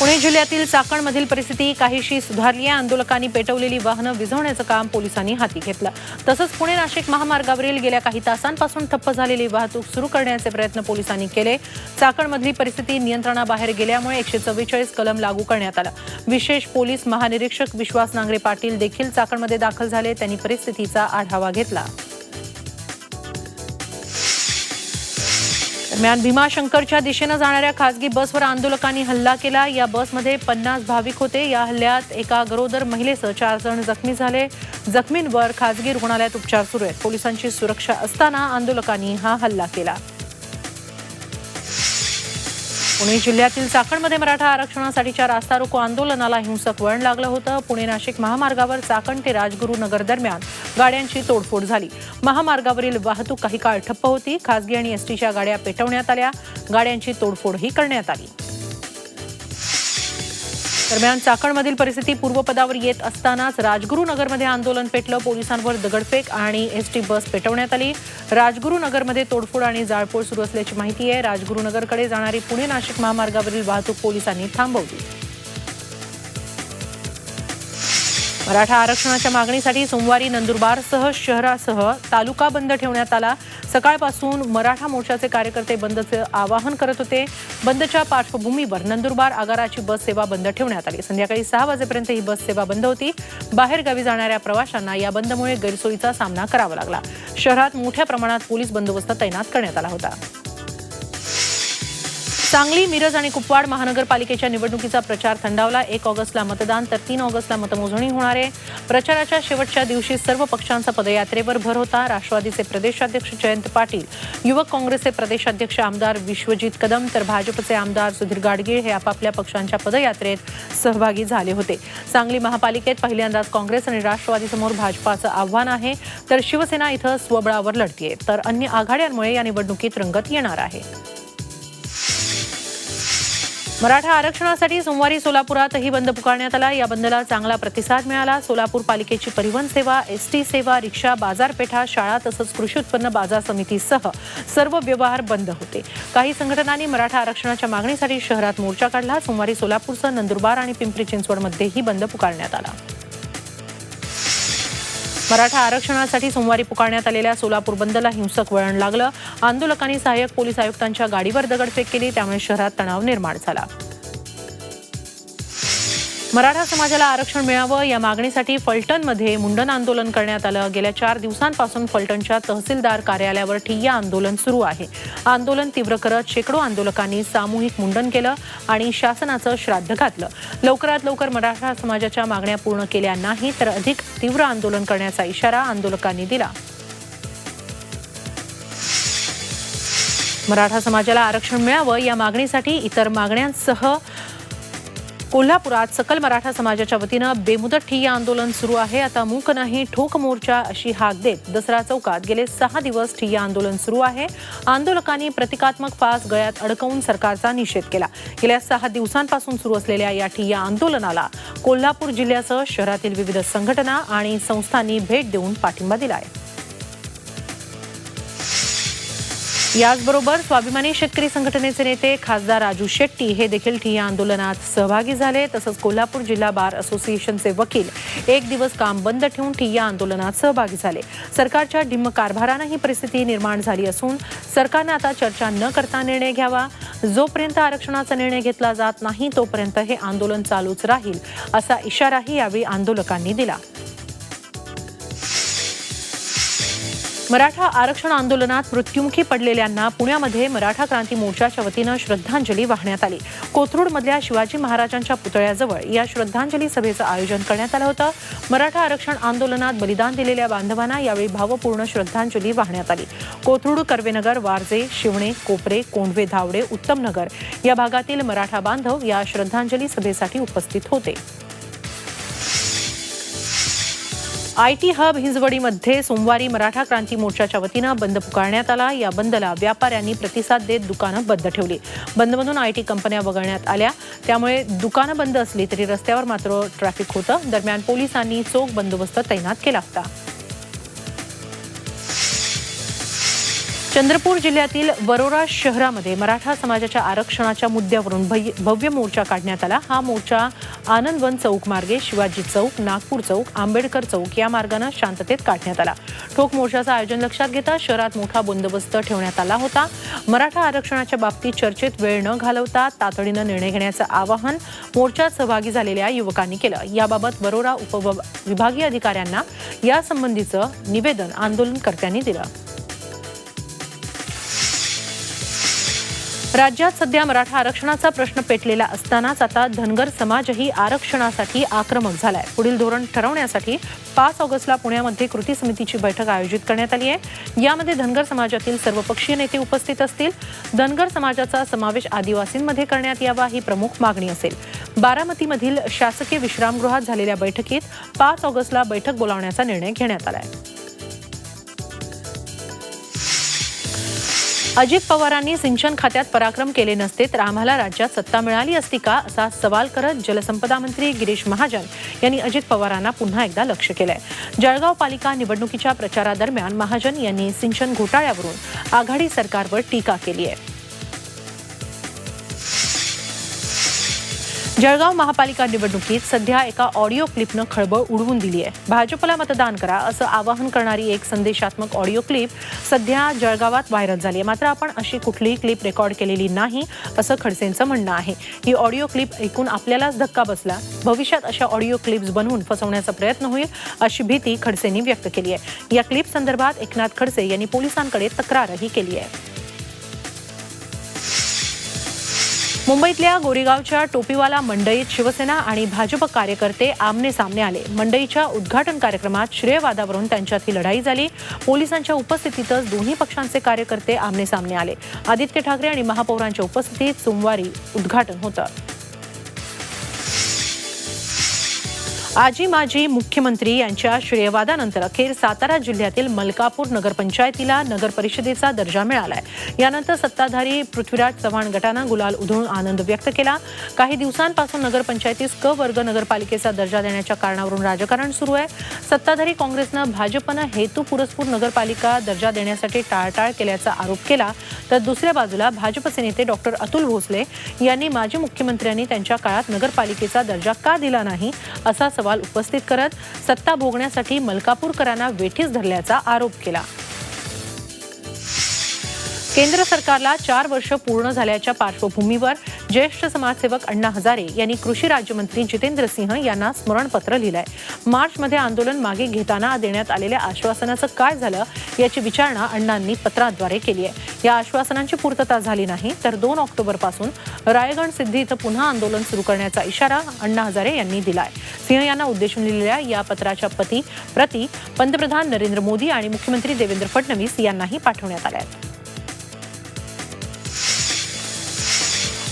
पुणे जिल्ह्यातील चाकणमधील परिस्थिती काहीशी सुधारली आहे. आंदोलकांनी पेटवलेली वाहनं विझवण्याचं काम पोलिसांनी हाती घेतलं. तसंच पुणे नाशिक महामार्गावरील गेल्या काही तासांपासून ठप्प झालेली वाहतूक सुरू करण्याचे प्रयत्न पोलिसांनी केले. चाकणमधली परिस्थिती नियंत्रणाबाहेर गेल्यामुळे 144 कलम लागू करण्यात आलं. विशेष पोलीस महानिरीक्षक विश्वास नांगरे पाटील देखील चाकणमध्ये दाखल झाले. त्यांनी परिस्थितीचा आढावा घेतला. दरम्यान भीमाशंकरच्या दिशेनं जाणाऱ्या खासगी बसवर आंदोलकांनी हल्ला केला. या बसमध्ये 50 भाविक होते. या हल्ल्यात एका गरोदर महिलेसह 4 जण जखमी झाले. जखमींवर खासगी रुग्णालयात उपचार सुरू आहेत. पोलिसांची सुरक्षा असताना आंदोलकांनी हा हल्ला केला. पुणे जिल्ह्यातील चाकणमध्ये मराठा आरक्षणासाठीच्या रास्ता रोको आंदोलनाला हिंसक वळण लागलं होतं. पुणे नाशिक महामार्गावर चाकण ते राजगुरुनगर दरम्यान गाड्यांची तोडफोड झाली. महामार्गावरील वाहतूक काही काळ ठप्प होती. खासगी आणि एसटीच्या गाड्या पेटवण्यात आल्या. गाड्यांची तोडफोडही करण्यात आली. दरम्यान चाकणमधील परिस्थिती पूर्वपदावर येत असतानाच राजगुरुनगरमध्ये आंदोलन पेटलं. पोलिसांवर दगडफेक आणि एसटी बस पेटवण्यात आली. राजगुरुनगरमध्ये तोडफोड आणि जाळपोळ सुरू असल्याची माहिती आहे. राजगुरुनगरकडे जाणारी पुणे नाशिक महामार्गावरील वाहतूक पोलिसांनी थांबवली. मराठा आरक्षणाच्या मागणीसाठी सोमवारी नंदुरबारसह शहरासह तालुका बंद ठेवण्यात आला. सकाळपासून मराठा मोर्चाचे कार्यकर्ते बंदचे आवाहन करत होते. बंदच्या पार्श्वभूमीवर नंदुरबार आगाराची बस सेवा बंद ठेवण्यात आली. संध्याकाळी 6 वाजेपर्यंत ही बस सेवा बंद होती. बाहेरगावी जाणाऱ्या प्रवाशांना या बंदमुळे गैरसोयीचा सामना करावा लागला. शहरात मोठ्या प्रमाणात पोलीस बंदोबस्त तैनात करण्यात आला होता. सांगली, मिरज आणि कुपवाड महानगरपालिकेच्या निवडणुकीचा प्रचार थंडावला. 1 ऑगस्टला मतदान तर 3 ऑगस्टला मतमोजणी होणार आहे. प्रचाराच्या शेवटच्या दिवशी सर्व पक्षांचा पदयात्रेवर भर होता. राष्ट्रवादीचे प्रदेशाध्यक्ष जयंत पाटील, युवक काँग्रेसचे प्रदेशाध्यक्ष आमदार विश्वजित कदम तर भाजपचे आमदार सुधीर गाडगीळ हे आपापल्या पक्षांच्या पदयात्रेत सहभागी झाले होते. सांगली महापालिकेत पहिल्यांदाच काँग्रेस आणि राष्ट्रवादीसमोर भाजपाचं आव्हान आहे, तर शिवसेना इथं स्वबळावर लढतीये. तर अन्य आघाड्यांमुळे या निवडणुकीत रंगत येणार आहे. मराठा आरक्षणासाठी सोमवारी सोलापुरातही बंद पुकारण्यात आला. या बंदला चांगला प्रतिसाद मिळाला. सोलापूर पालिकेची परिवहन सेवा, एसटी सेवा, रिक्षा, बाजारपेठा, शाळा तसंच कृषी उत्पन्न बाजार समितीसह सर्व व्यवहार बंद होते. काही संघटनांनी मराठा आरक्षणाच्या मागणीसाठी शहरात मोर्चा काढला. सोमवारी सोलापूरसह नंदुरबार आणि पिंपरी चिंचवडमध्येही बंद पुकारण्यात आला. मराठा आरक्षणासाठी सोमवारी पुकारण्यात आलेल्या सोलापूर बंदला हिंसक वळण लागलं. आंदोलकांनी सहाय्यक पोलीस आयुक्तांच्या गाडीवर दगडफेक केली. त्यामुळे शहरात तणाव निर्माण झाला. मराठा समाजाला आरक्षण मिळावं या मागणीसाठी फलटणमध्ये मुंडन आंदोलन करण्यात आलं. गेल्या 4 दिवसांपासून फलटणच्या तहसीलदार कार्यालयावर ठिय्या आंदोलन सुरू आहे. आंदोलन तीव्र करत शेकडो आंदोलकांनी सामूहिक मुंडन केलं आणि शासनाचं श्राद्ध घातलं. लवकरात लवकर मराठा समाजाच्या मागण्या पूर्ण केल्या नाही तर अधिक तीव्र आंदोलन करण्याचा इशारा आंदोलकांनी दिला. मराठा समाजाला आरक्षण मिळावं या मागणीसाठी इतर मागण्यांसह कोल्हापुरात सकल मराठा समाजाच्या वतीनं बेमुदत ठिय्या आंदोलन सुरू आहे. आता मूक नाही ठोक मोर्चा अशी हाक देत दसरा चौकात गेले 6 दिवस ठिय्या आंदोलन सुरू आहे. आंदोलकांनी प्रतिकात्मक फास गळ्यात अडकवून सरकारचा निषेध केला. गेल्या 6 दिवसांपासून सुरू असलेल्या या ठिय्या आंदोलनाला कोल्हापूर जिल्ह्यासह शहरातील विविध संघटना आणि संस्थांनी भेट देऊन पाठिंबा दिला आहे. याचबरोबर स्वाभिमानी शेतकरी संघटनेचे नेते खासदार राजू शेट्टी हे देखील ठिय्या आंदोलनात सहभागी झाले. तसंच कोल्हापूर जिल्हा बार असोसिएशनचे वकील 1 दिवस काम बंद ठेवून ठिय्या आंदोलनात सहभागी झाले. सरकारच्या ढिम्म कारभारानं ही परिस्थिती निर्माण झाली असून सरकारनं आता चर्चा न करता निर्णय घ्यावा. जोपर्यंत आरक्षणाचा निर्णय घेतला जात नाही तोपर्यंत हे आंदोलन चालूच राहील असा इशाराही यावेळी आंदोलकांनी दिला. मराठा आरक्षण आंदोलनात मृत्युमुखी पडलेल्यांना पुण्यामध्ये मराठा क्रांती मोर्चाच्या वतीनं श्रद्धांजली वाहण्यात आली. कोथरूडमधल्या शिवाजी महाराजांच्या पुतळ्याजवळ या श्रद्धांजली सभेचं आयोजन करण्यात आलं होतं. मराठा आरक्षण आंदोलनात बलिदान दिलेल्या बांधवांना यावेळी भावपूर्ण श्रद्धांजली वाहण्यात आली. कोथरूड, कर्वेनगर, वारजे, शिवणे, कोपरे, कोंढवे, धावडे, उत्तमनगर या भागातील मराठा बांधव या श्रद्धांजली सभेसाठी उपस्थित होते. आयटी हब हिंजवडीमध्ये सोमवारी मराठा क्रांती मोर्चाच्या वतीनं बंद पुकारण्यात आला. या बंदला व्यापाऱ्यांनी प्रतिसाद देत दुकानं बंद ठेवली. बंदमधून आयटी कंपन्या वगळण्यात आल्या. त्यामुळे दुकानं बंद असली तरी रस्त्यावर मात्र ट्रॅफिक होतं. दरम्यान पोलिसांनी चोख बंदोबस्त तैनात केला होता. चंद्रपूर जिल्ह्यातील वरोरा शहरामध्ये मराठा समाजाच्या आरक्षणाच्या मुद्द्यावरून भव्य मोर्चा काढण्यात आला। हा मोर्चा आनंदवन चौक मार्गे शिवाजी चौक, नागपूर चौक, आंबेडकर चौक या मार्गाने शांततेत काढण्यात आला। ठोक मोर्चाचं आयोजन लक्षात घेता शहरात मोठा बंदोबस्त ठेवण्यात आला होता। मराठा आरक्षणाच्या बाबतीत चर्चेत वेळ न घालवता तातडीने निर्णय घेण्याचं आवाहन मोर्चात सहभागी झालेल्या युवकांनी केलं। याबाबत वरोरा उपविभागीय अधिकाऱ्यांना यासंबंधीचं निवेदन आंदोलनकर्त्यांनी दिलं। राज्यात सध्या मराठा आरक्षणाचा प्रश्न पेटलेला असतानाच आता धनगर समाजही आरक्षणासाठी आक्रमक झालाय। पुढील धोरण ठरवण्यासाठी 5 ऑगस्टला पुण्यामध्ये कृती समितीची बैठक आयोजित करण्यात आली आहे। यामध्ये धनगर समाजातील सर्वपक्षीय नेते उपस्थित असतील। धनगर समाजाचा समावेश आदिवासींमध्ये करण्यात यावा ही प्रमुख मागणी असेल। बारामतीमधील शासकीय विश्रामगृहात झालेल्या बैठकीत 5 ऑगस्टला बैठक बोलावण्याचा निर्णय घेण्यात आलाय। अजित पवारांनी सिंचन खात्यात पराक्रम केले नसते तर आम्हाला राज्यात सत्ता मिळाली असती का, असा सवाल करत जलसंपदा मंत्री गिरीश महाजन यांनी अजित पवारांना पुन्हा एकदा लक्ष्य केलंय। जळगाव पालिका निवडणुकीच्या प्रचारादरम्यान महाजन यांनी सिंचन घोटाळ्यावरून आघाडी सरकारवर टीका केली आहे। जळगाव महापालिका निवडणुकीत सध्या एका ऑडिओ क्लिपनं खळबळ उडवून दिली आहे। भाजपला मतदान करा असं आवाहन करणारी एक संदेशात्मक ऑडिओ क्लिप सध्या जळगावात व्हायरल झाली आहे। मात्र आपण अशी कुठलीही क्लिप रेकॉर्ड केलेली नाही असं खडसेंचं म्हणणं आहे। ही ऑडिओ क्लिप ऐकून आपल्यालाच धक्का बसला, भविष्यात अशा ऑडिओ क्लिप्स बनवून फसवण्याचा प्रयत्न होईल अशी भीती खडसेंनी व्यक्त केली आहे। या क्लिप संदर्भात एकनाथ खडसे यांनी पोलिसांकडे तक्रारही केली आहे। मुंबईतल्या गोरेगावच्या टोपीवाला मंडईत शिवसेना आणि भाजप कार्यकर्ते आमने सामने आले। मंडईच्या उद्घाटन कार्यक्रमात श्रेयवादावरून त्यांच्यात लढाई झाली। पोलिसांच्या उपस्थितीतच दोन्ही पक्षांचे कार्यकर्ते आमने सामने आले। आदित्य ठाकरे आणि महापौरांच्या उपस्थितीत सोमवारी उद्घाटन होतं। आजी माजी मुख्यमंत्री यांच्या श्रेयवादानंतर अखेर सातारा जिल्ह्यातील मलकापूर नगरपंचायतीला नगर परिषदेचा दर्जा मिळालाय। यानंतर सत्ताधारी पृथ्वीराज चव्हाण गटानं गुलाल उधळून आनंद व्यक्त केला। काही दिवसांपासून नगरपंचायतीस क वर्ग नगरपालिकेचा दर्जा देण्याच्या कारणावरून राजकारण सुरू आहे। सत्ताधारी काँग्रेसनं भाजपनं हेतुपुरस्पर नगरपालिका दर्जा देण्यासाठी टाळाटाळ केल्याचा आरोप केला, तर दुसऱ्या बाजूला भाजपचे नेते डॉक्टर अतुल भोसले यांनी माजी मुख्यमंत्र्यांनी त्यांच्या काळात नगरपालिकेचा दर्जा का दिला नाही असा सवाल उपस्थित करत सत्ता भोगण्यासाठी मलकापूरकरांना वेठीस धरल्याचा आरोप केला। केंद्र सरकारला 4 वर्ष पूर्ण झाल्याच्या पार्श्वभूमीवर ज्येष्ठ समाजसेवक अण्णा हजारे यांनी कृषी राज्यमंत्री जितेंद्र सिंह यांना स्मरणपत्र लिहिलंय। मार्चमध्ये आंदोलन मागे घेताना देण्यात आलेल्या आश्वासनाचं काय झालं याची विचारणा अण्णांनी पत्राद्वारे केली आहे। या आश्वासनांची पूर्तता झाली नाही तर 2 ऑक्टोबरपासून रायगड सिद्धी इथं पुन्हा आंदोलन सुरू करण्याचा इशारा अण्णा हजारे यांनी दिलाय। सिंह यांना उद्देशून लिहिलेल्या या पत्राच्या प्रती पंतप्रधान नरेंद्र मोदी आणि मुख्यमंत्री देवेंद्र फडणवीस यांनाही पाठवण्यात आल्या आहेत।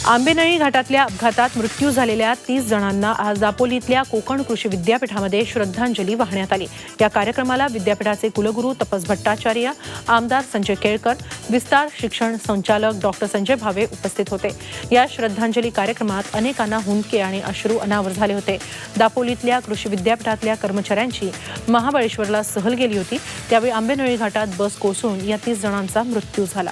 आंबेनळी घाटातल्या अपघातात मृत्यू झालेल्या 30 जणांना आज दापोलीतल्या कोकण कृषी विद्यापीठामध्ये श्रद्धांजली वाहण्यात आली। या कार्यक्रमाला विद्यापीठाचे कुलगुरू तपस भट्टाचार्य, आमदार संजय केळकर, विस्तार शिक्षण संचालक डॉक्टर संजय भावे उपस्थित होते। या श्रद्धांजली कार्यक्रमात अनेकांना हुंदके आणि अश्रू अनावर झाले होते। दापोलीतल्या कृषी विद्यापीठातल्या कर्मचाऱ्यांची महाबळेश्वरला सहल गेली होती, त्यावेळी आंबेनळी घाटात बस कोसळून या 30 जणांचा मृत्यू झाला।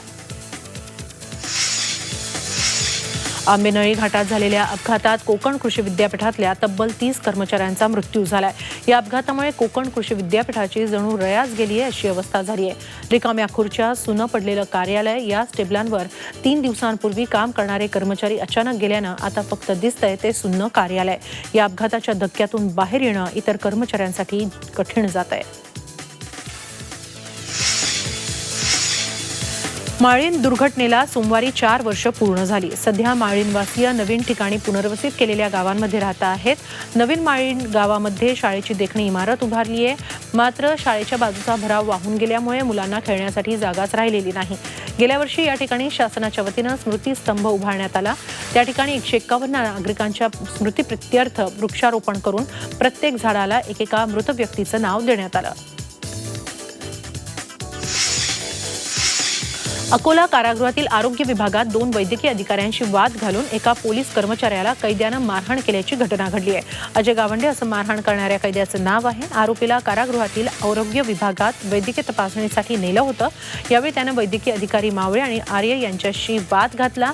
आंबेनळी घाटात झालेल्या अपघातात कोकण कृषी विद्यापीठातल्या तब्बल 30 कर्मचाऱ्यांचा मृत्यू झालाय। या अपघातामुळे कोकण कृषी विद्यापीठाची जणू रयास गेली आहे अशी अवस्था झाली आहे। रिकाम्या खुर्च्या, सुनं पडलेलं कार्यालय या टेबलांवर 3 दिवसांपूर्वी काम करणारे कर्मचारी अचानक गेल्यानं आता फक्त दिसतंय ते सुन्न कार्यालय। या अपघाताच्या धक्क्यातून बाहेर येणं इतर कर्मचाऱ्यांसाठी कठीण जात आहे। माळीण दुर्घटनेला सोमवारी 4 वर्ष पूर्ण झाली। सध्या माळीणवासीय नवीन ठिकाणी पुनर्वसित केलेल्या गावांमध्ये राहत आहेत। नवीन माळीण गावामध्ये शाळेची देखणी इमारत उभारली आहे, मात्र शाळेच्या बाजूचा भराव वाहून गेल्यामुळे मुलांना खेळण्यासाठी जागाच राहिलेली नाही। गेल्या वर्षी या ठिकाणी शासनाच्या वतीनं स्मृतीस्तंभ उभारण्यात आला। त्या ठिकाणी 151 नागरिकांच्या स्मृतीप्रित्यर्थ वृक्षारोपण करून प्रत्येक झाडाला एकेका मृत व्यक्तीचं नाव देण्यात आलं। अकोला कारागृहातील आरोग्य विभागात 2 वैद्यकीय अधिकाऱ्यांशी वाद घालून एका पोलीस कर्मचाऱ्याला कैद्यानं मारहाण केल्याची घटना घडली आहे. अजय गावंडे असं मारहाण करणाऱ्या कैद्याचं नाव आहे. आरोपीला कारागृहातील आरोग्य विभागात वैद्यकीय तपासणीसाठी नेलं होतं. यावेळी त्यानं वैद्यकीय अधिकारी मावळे आणि आर्य यांच्याशी वाद घातला.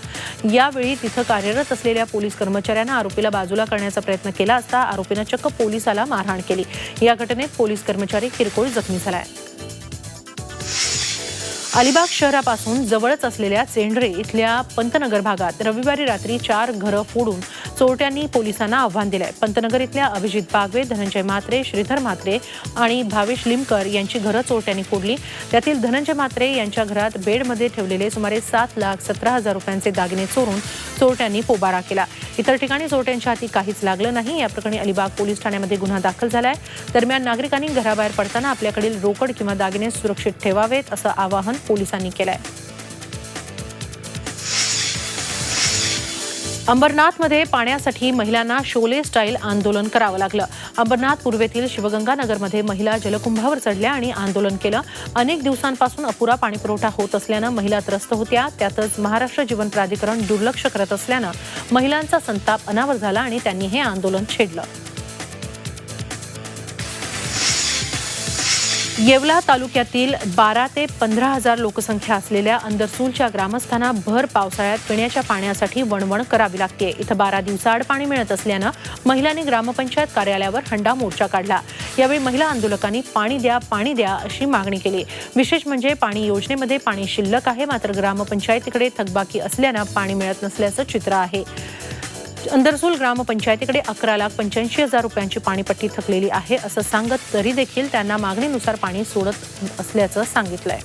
यावेळी तिथं कार्यरत असलेल्या पोलीस कर्मचाऱ्यानं आरोपीला बाजूला करण्याचा प्रयत्न केला असता आरोपीनं चक्क पोलिसाला मारहाण केली. या घटनेत पोलीस कर्मचारी किरकोळ जखमी झालाय. अलिबाग शहरापासून जवळच असलेल्या सेंड्रे इथल्या पंतनगर भागात रविवारी रात्री 4 घरं फोडून चोरट्यांनी पोलिसांना आव्हान दिलंय. पंतनगर इथल्या अभिजित बागवे, धनंजय म्हात्रे, श्रीधर म्हात्रे आणि भावेश लिमकर यांची घरं चोरट्यांनी फोडली. त्यातील धनंजय म्हात्रे यांच्या घरात बेडमध्ये ठेवलेले सुमारे 7,17,000 रुपयांचे दागिने चोरून चोरट्यांनी पोबारा केला. इतर ठिकाणी चोरट्यांच्या हाती काहीच लागलं नाही. या प्रकरणी अलिबाग पोलीस ठाण्यामध्ये गुन्हा दाखल झालाय. दरम्यान नागरिकांनी घराबाहेर पडताना आपल्याकडील रोकड किंवा दागिने सुरक्षित ठेवावेत असं आवाहन पोलिसांनी केलंय. अंबरनाथमध्ये पाण्यासाठी महिलांना शोले स्टाईल आंदोलन करावं लागलं. अंबरनाथ पूर्वेतील शिवगंगा नगरमध्ये महिला जलकुंभावर चढल्या आणि आंदोलन केलं. अनेक दिवसांपासून अपुरा पाणीपुरवठा होत असल्यानं महिला त्रस्त होत्या. त्यातच महाराष्ट्र जीवन प्राधिकरण दुर्लक्ष करत असल्यानं महिलांचा संताप अनावर झाला आणि त्यांनी हे आंदोलन छेडलं. येवला तालुक्यातील 12 ते 15 हजार लोकसंख्या असलेल्या अंदरसूलच्या ग्रामस्थांना भर पावसाळ्यात पिण्याच्या पाण्यासाठी वणवण करावी लागते. इथं 12 दिवसाआड पाणी मिळत असल्यानं महिलांनी ग्रामपंचायत कार्यालयावर हंडा मोर्चा काढला. यावेळी महिला आंदोलकांनी पाणी द्या अशी मागणी केली. विशेष म्हणजे पाणी योजनेमध्ये पाणी शिल्लक आहे, मात्र ग्रामपंचायतीकडे थकबाकी असल्यानं पाणी मिळत नसल्याचं चित्र आहे. अंदरसूल ग्रामपंचायतीकडे 11,85,000 रुपयांची पाणीपट्टी थकलेली आहे असं सांगत तरी देखील त्यांना मागणीनुसार पाणी सोडत असल्याचं सांगितलंय.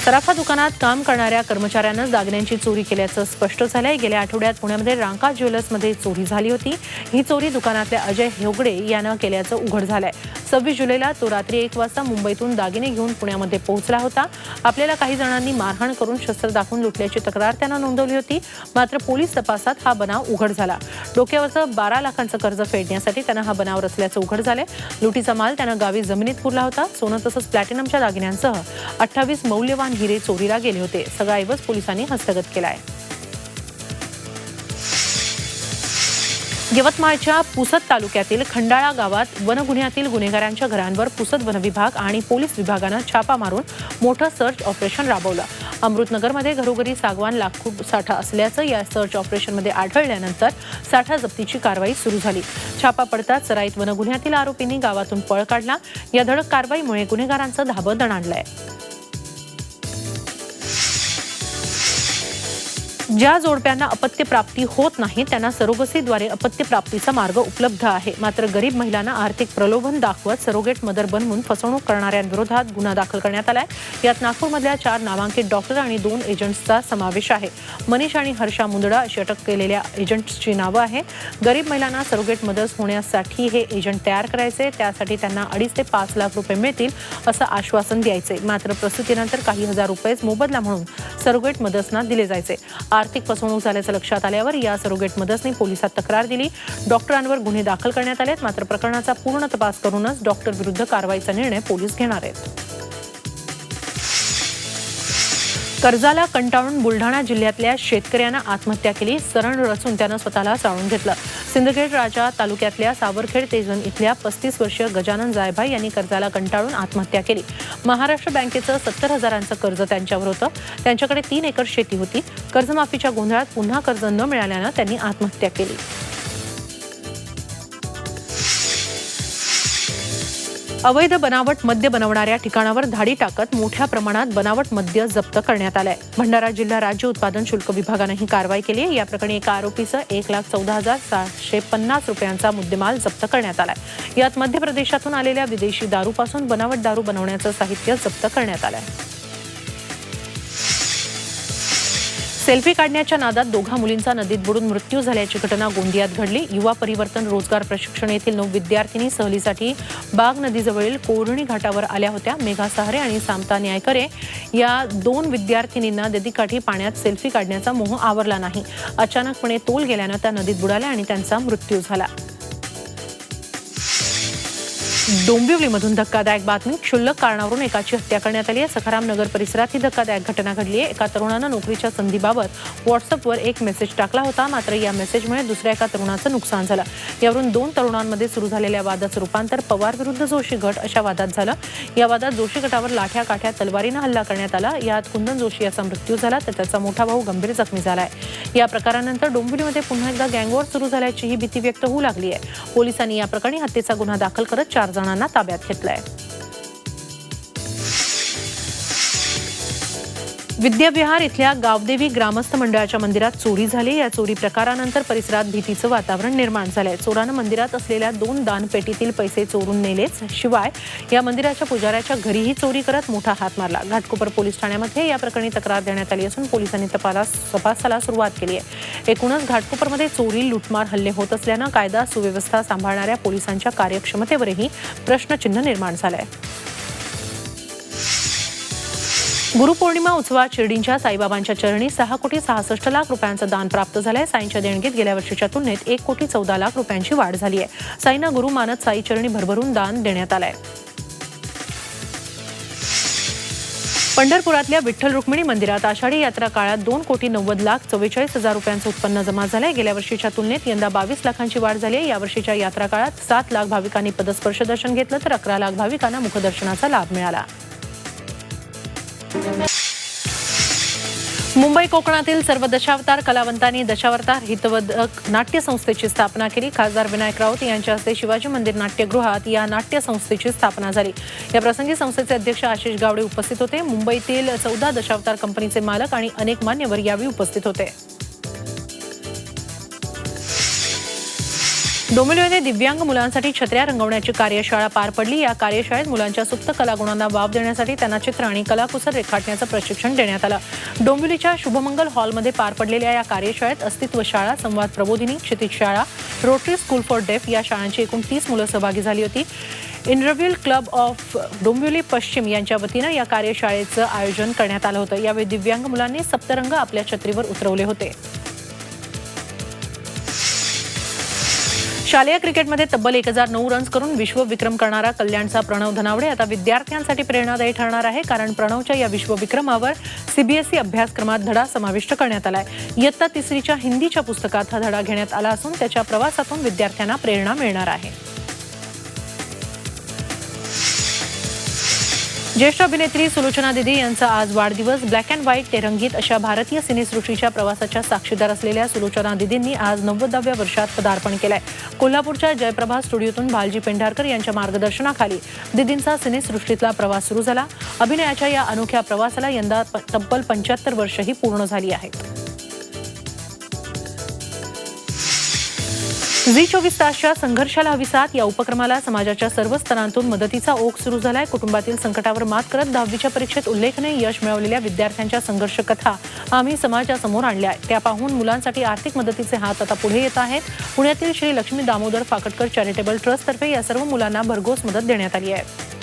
सराफा दुकानात काम करणाऱ्या कर्मचाऱ्यानं दागिन्यांची चोरी केल्याचं स्पष्ट झालंय. गेल्या आठवड्यात पुण्यामध्ये रांका ज्वेलर्समध्ये चोरी झाली होती. ही चोरी दुकानातल्या अजय हेगडे यानं केल्याचं उघड झालंय. 26 जुलैला तो रात्री 1 वाजता मुंबईतून दागिने घेऊन पुण्यामध्ये पोहोचला होता. आपल्याला काही जणांनी मारहाण करून शस्त्र दाखवून लुटल्याची तक्रार त्यानं नोंदवली होती. मात्र पोलीस तपासात हा बनाव उघड झाला. डोक्यावरचं 12 लाखांचं कर्ज फेडण्यासाठी त्यानं हा बनाव रचल्याचं उघड झालंय. लुटीचा माल त्यानं गावी जमिनीत पुरला होता. सोनं तसंच प्लॅटिनमच्या दागिन्यांसह 28 मौल्यवान हिरे चोरीला गेले होते. सगळा ऐवज पोलिसांनी हस्तगत केलाय. यवतमाळच्या पुसद तालुक्यातील खंडाळा गावात वनगुन्ह्यातील गुन्हेगारांच्या घरांवर पुसद वनविभाग आणि पोलीस विभागानं छापा मारून मोठं सर्च ऑपरेशन राबवलं. अमृतनगरमध्ये घरोघरी सागवान लाकूड साठा असल्याचं या सर्च ऑपरेशनमध्ये आढळल्यानंतर साठा जप्तीची कारवाई सुरू झाली. छापा पडताच सराईत वनगुन्ह्यातील आरोपींनी गावातून पळ काढला. या धडक कारवाईमुळे गुन्हेगारांचं धाबं दणाणलंय. ज्या जोडप्यांना अपत्य प्राप्ती होत नाही त्यांना सरोगसीद्वारे अपत्य प्राप्तीचा मार्ग उपलब्ध आहे. मात्र गरीब महिलांना आर्थिक प्रलोभन दाखवत सरोगेट मदर बनवून फसवणूक करणाऱ्यांविरोधात गुन्हा दाखल करण्यात आलाय. यात नागपूरमधल्या 4 नामांकित डॉक्टर आणि 2 एजंट्सचा समावेश आहे. मनीष आणि हर्षा मुंदडा अशी अटक केलेल्या एजंट्सची नावं आहे. गरीब महिलांना सरोगेट मदर्स होण्यासाठी हे एजंट तयार करायचे. त्यासाठी त्यांना 2.5 ते 5 लाख रुपये मिळतील असं आश्वासन द्यायचे. मात्र प्रसूतीनंतर काही हजार रुपयेच मोबदला म्हणून सरोगेट मदर्सना दिले जायचे. आर्थिक फसवणूक झाल्याचं लक्षात आल्यावर या सरोगेट मदर्सनी पोलिसात तक्रार दिली. डॉक्टरांवर गुन्हे दाखल करण्यात आलेत. मात्र प्रकरणाचा पूर्ण तपास करूनच डॉक्टर विरुद्ध कारवाईचा निर्णय पोलीस घेणार आहेत. कर्जाला कंटाळून बुलढाणा जिल्ह्यातल्या शेतकऱ्यानं आत्महत्या केली. सरण रचून त्यानं स्वतःला जाळून घेतलं. सिंदखेड राजा तालुक्यातल्या सावरखेड तेजन इथल्या 35 वर्षीय गजानन जायभाई यांनी कर्जाला कंटाळून आत्महत्या केली. महाराष्ट्र बँकेचं 70,000चं कर्ज त्यांच्यावर होतं. त्यांच्याकडे 3 एकर शेती होती. कर्जमाफीच्या गोंधळात पुन्हा कर्ज न मिळाल्यानं त्यांनी आत्महत्या केली. अवैध बनावट मद्य बनवणाऱ्या ठिकाणावर धाडी टाकत मोठ्या प्रमाणात बनावट मद्य जप्त करण्यात आलंय. भंडारा जिल्हा राज्य उत्पादन शुल्क विभागानं ही कारवाई केली आहे. या प्रकरणी एका आरोपीसह 1,14,750 रुपयांचा मुद्देमाल जप्त करण्यात आलाय. यात मध्य प्रदेशातून आलेल्या विदेशी दारूपासून बनावट दारू बनवण्याचं साहित्य जप्त करण्यात आलंय. सेल्फी काढण्याच्या नादात 2 मुलींचा नदीत बुडून मृत्यू झाल्याची घटना गोंदियात घडली. युवा परिवर्तन रोजगार प्रशिक्षण येथील 9 विद्यार्थिनी सहलीसाठी बाग नदीजवळील कोरणी घाटावर आल्या होत्या. मेघा सहारे आणि सामता न्यायकरे या 2 विद्यार्थिनींना नदीकाठी पाण्यात सेल्फी काढण्याचा मोह आवरला नाही. अचानकपणे तोल गेल्यानं त्या नदीत बुडाल्या आणि त्यांचा मृत्यू झाला. डोंबिवलीमधून धक्कादायक बातमी. क्षुल्लक कारणावरून एकाची हत्या करण्यात आली आहे. सखाराम नगर परिसरात ही धक्कादायक घटना घडली आहे. एका तरुणानं नोकरीच्या संधीबाबत व्हॉट्सअपवर एक मेसेज टाकला होता. मात्र या मेसेजमुळे दुसऱ्या एका तरुणाचं नुकसान झालं. यावरून दोन तरुणांमध्ये सुरू झालेल्या वादाचं रूपांतर पवार विरुद्ध जोशी गट अशा वादात झालं. या वादात जोशी गटावर लाठ्या काठ्या तलवारीनं हल्ला करण्यात आला. यात कुंदन जोशी याचा मृत्यू झाला तर त्याचा मोठा भाऊ गंभीर जखमी झालाय. या प्रकारानंतर डोंबिवलीमध्ये पुन्हा एकदा गँगवॉर सुरू झाल्याचीही भीती व्यक्त होऊ लागली आहे. पोलिसांनी या प्रकरणी हत्येचा गुन्हा दाखल करत 4 जणांना ताब्यात घेतलंय. विद्याविहार इथल्या गावदेवी ग्रामस्थ मंडळाच्या मंदिरात चोरी झाली. या चोरी प्रकारानंतर परिसरात भीतीचं वातावरण निर्माण झालंय. चोरानं मंदिरात असलेल्या 2 दानपेटीतील पैसे चोरून नेलेच. शिवाय या मंदिराच्या पुजाऱ्याच्या घरीही चोरी करत मोठा हात मारला. घाटकोपर पोलीस ठाण्यामध्ये या प्रकरणी तक्रार देण्यात आली असून पोलिसांनी तपासाला सुरुवात केली आहे. एकूणच घाटकोपरमध्ये चोरी लुटमार हल्ले होत असल्यानं कायदा सुव्यवस्था सांभाळणाऱ्या पोलिसांच्या कार्यक्षमतेवरही प्रश्नचिन्ह निर्माण झालंय. गुरुपौर्णिमा उत्सवात शिर्डीच्या साईबाबांच्या चरणी 6,66,00,000 रुपयांचं दान प्राप्त झालंय. साईंच्या देणगीत गेल्या वर्षीच्या तुलनेत 1,14,00,000 रुपयांची वाढ झाली आहे. साईंना गुरु मानत साई चरणी भरभरून दान देण्यात आलंय. पंढरपुरातल्या विठ्ठल रुक्मिणी मंदिरात आषाढी यात्रा काळात 2,90,44,000 रुपयांचं उत्पन्न जमा झालंय. गेल्या वर्षीच्या तुलनेत यंदा 22 लाखांची वाढ झाली आहे. यावर्षीच्या यात्रा काळात 7 लाख भाविकांनी पदस्पर्श दर्शन घेतलं तर 11 लाख भाविकांना मुखदर्शनाचा लाभ मिळाला. मुंबई कोकणातील सर्व दशावतार कलावंतांनी दशावतार हितवदक नाट्य संस्थेची स्थापना केली. खासदार विनायक राऊत यांच्या हस्ते शिवाजी मंदिर नाट्यगृहात या नाट्य संस्थेची स्थापना झाली. या प्रसंगी संस्थेचे अध्यक्ष आशिष गावडे उपस्थित होते. मुंबईतील 14 दशावतार कंपनीचे मालक आणि अनेक मान्यवर यावेळी उपस्थित होते. डोंबिवलीमध्ये दिव्यांग मुलांसाठी छत्र्या रंगवण्याची कार्यशाळा पार पडली. या कार्यशाळेत मुलांच्या सुप्त कलागुणांना वाव देण्यासाठी त्यांना चित्र आणि कलाकुसर रेखाटण्याचं प्रशिक्षण देण्यात आलं. डोंबिवलीच्या शुभमंगल हॉलमध्ये पार पडलेल्या या कार्यशाळेत अस्तित्व शाळा, संवाद प्रबोधिनी, क्षितिज शाळा, रोटरी स्कूल फॉर डेफ या शाळांची एकूण 30 मुलं सहभागी झाली होती. इंटरव्ह्यू क्लब ऑफ डोंबिवली पश्चिम यांच्या वतीनं या कार्यशाळेचं आयोजन करण्यात आलं होतं. यावेळी दिव्यांग मुलांनी सप्तरंग आपल्या छत्रीवर उतरवले होते. शालेय क्रिकेटमध्ये तब्बल 1,009 रन्स करून विश्वविक्रम करणारा कल्याणचा प्रणव धनावडे आता विद्यार्थ्यांसाठी प्रेरणादायी ठरणार आहे. कारण प्रणवच्या या विश्वविक्रमावर सीबीएसई अभ्यासक्रमात धडा समाविष्ट करण्यात आलाय. इयत्ता 3रीच्या हिंदीच्या पुस्तकात हा धडा घेण्यात आला असून त्याच्या प्रवासातून विद्यार्थ्यांना प्रेरणा मिळणार आहे. ज्येष्ठ अभिनेत्री सुलोचना दीदी यांचा आज वाढदिवस. ब्लॅक अँड व्हाईट ते रंगीत अशा भारतीय सिनेसृष्टीच्या प्रवासाच्या साक्षीदार असलेल्या सुलोचना दीदींनी आज 90व्या वर्षात पदार्पण केलंय. कोल्हापूरच्या जयप्रभा स्टुडिओतून भालजी पेंढारकर यांच्या मार्गदर्शनाखाली दीदींचा सिनेसृष्टीतला प्रवास सुरू झाला. अभिनयाच्या या अनोख्या प्रवासाला यंदा तब्बल 75 वर्षही पूर्ण झाली आहेत. झी24 तासच्या संघर्षाला हवी साथ या उपक्रमाला समाजाच्या सर्व स्तरांतून मदतीचा ओघ सुरू झालाय. कुटुंबातील संकटावर मात करत 10वीच्या परीक्षेत उल्लेखनीय यश मिळवलेल्या विद्यार्थ्यांच्या संघर्ष कथा आम्ही समाजासमोर आणल्या आहेत. त्या पाहून मुलांसाठी आर्थिक मदतीचे हात आता पुढे येत आहेत. पुण्यातील श्री लक्ष्मी दामोदर फाकटकर चॅरिटेबल ट्रस्टतर्फे या सर्व मुलांना भरघोस मदत देण्यात आली आहे.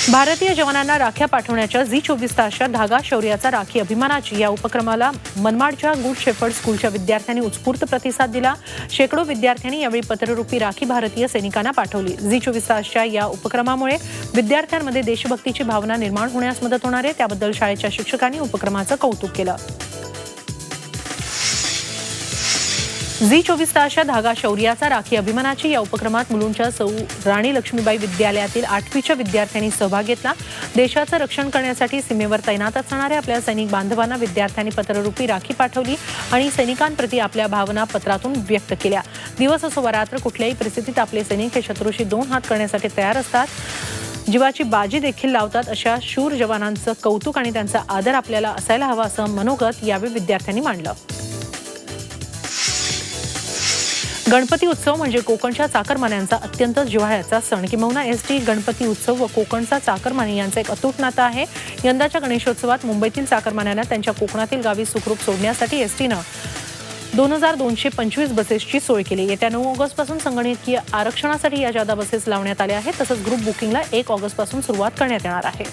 भारतीय जवानांना राख्या पाठवण्याच्या झी24 तासच्या धागा शौर्याचा राखी अभिमानाची या उपक्रमाला मनमाडच्या गुड शेफर्ड स्कूलच्या विद्यार्थ्यांनी उत्स्फूर्त प्रतिसाद दिला. शेकडो विद्यार्थ्यांनी यावेळी पत्ररूपी राखी भारतीय सैनिकांना पाठवली. झी24 तासच्या या उपक्रमामुळे विद्यार्थ्यांमध्ये देशभक्तीची भावना निर्माण होण्यास मदत होणार आहे. त्याबद्दल शाळेच्या शिक्षकांनी उपक्रमाचं कौतुक केलं. झी24 तासच्या धागा शौर्याचा राखी अभिमानाची या उपक्रमात मुलुंडच्या सौ राणी लक्ष्मीबाई विद्यालयातील 8वीच्या विद्यार्थ्यांनी सहभाग घेतला. देशाचं रक्षण करण्यासाठी सीमेवर तैनात असणाऱ्या आपल्या सैनिक बांधवांना विद्यार्थ्यांनी पत्ररूपी राखी पाठवली आणि सैनिकांप्रती आपल्या भावना पत्रातून व्यक्त केल्या. दिवस असो वा रात्र कुठल्याही परिस्थितीत आपले सैनिक हे शत्रूशी 2 हात करण्यासाठी तयार असतात. जीवाची बाजी देखील लावतात. अशा शूर जवानांचं कौतुक आणि त्यांचा आदर आपल्याला असायला हवा असं मनोगत यावेळी विद्यार्थ्यांनी मांडलं. गणपती उत्सव म्हणजे कोकणच्या चाकरमान्यांचा अत्यंत जिव्हाळ्याचा सण. किंबहुना एसटी गणपती उत्सव व कोकणचा चाकरमानी यांचं एक अतूट नातं आहे. यंदाच्या गणेशोत्सवात मुंबईतील चाकरमान्यांना त्यांच्या कोकणातील गावी सुखरूप सोडण्यासाठी एसटीनं 2225 बसेसची सोय केली. येत्या 9 ऑगस्टपासून संगणकीय आरक्षणासाठी या जादा बसेस लावण्यात आल्या आहेत. तसंच ग्रुप बुकिंगला 1 ऑगस्टपासून सुरुवात करण्यात येणार आहे.